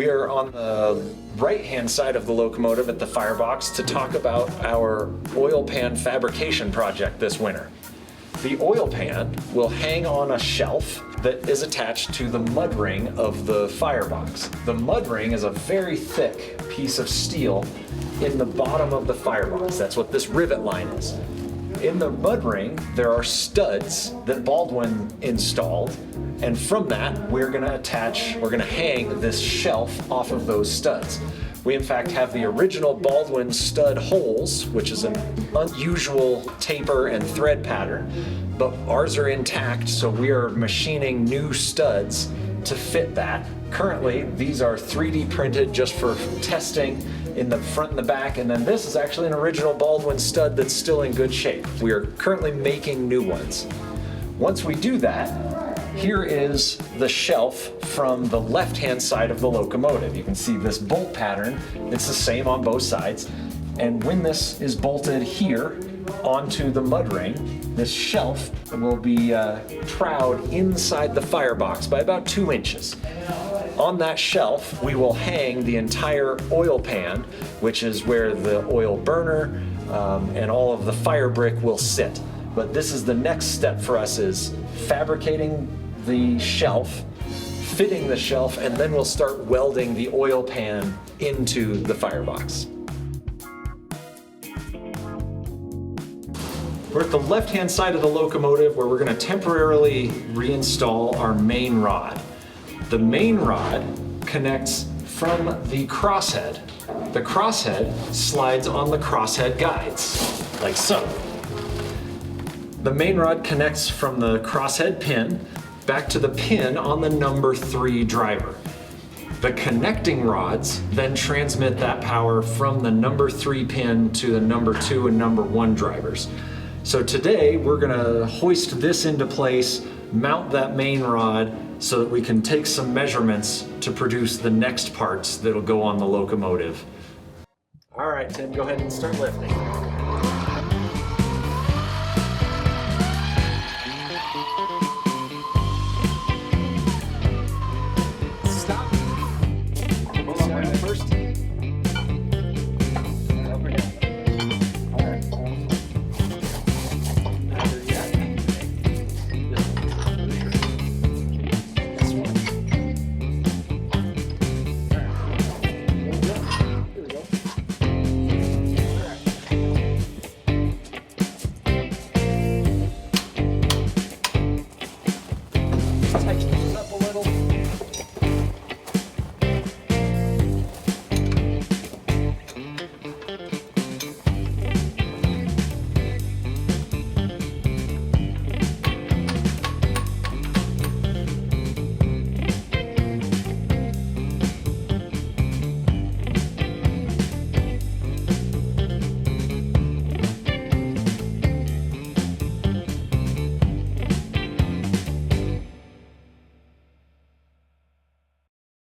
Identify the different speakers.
Speaker 1: We are on the right-hand side of the locomotive at the firebox to talk about our oil pan fabrication project this winter. The oil pan will hang on a shelf that is attached to the mud ring of the firebox. The mud ring is a very thick piece of steel in the bottom of the firebox. That's what this rivet line is. In the mud ring, there are studs that Baldwin installed, and from that, we're gonna hang this shelf off of those studs. We in fact have the original Baldwin stud holes, which is an unusual taper and thread pattern, but ours are intact, so we are machining new studs to fit that. Currently, these are 3D printed just for testing in the front and the back, and then this is actually an original Baldwin stud that's still in good shape. We are currently making new ones. Once we do that, here is the shelf from the left-hand side of the locomotive. You can see this bolt pattern. It's the same on both sides. And when this is bolted here onto the mud ring, this shelf will be trowed inside the firebox by about 2 inches. On that shelf, we will hang the entire oil pan, which is where the oil burner and all of the fire brick will sit. But this is the next step for us, is fabricating the shelf, fitting the shelf, and then we'll start welding the oil pan into the firebox. We're at the left-hand side of the locomotive where we're going to temporarily reinstall our main rod. The main rod connects from the crosshead. The crosshead slides on the crosshead guides, like so. The main rod connects from the crosshead pin back to the pin on the number 3 driver. The connecting rods then transmit that power from the number 3 pin to the number 2 and number 1 drivers. So today we're gonna hoist this into place, mount that main rod so that we can take some measurements to produce the next parts that'll go on the locomotive. All right, Tim, go ahead and start lifting.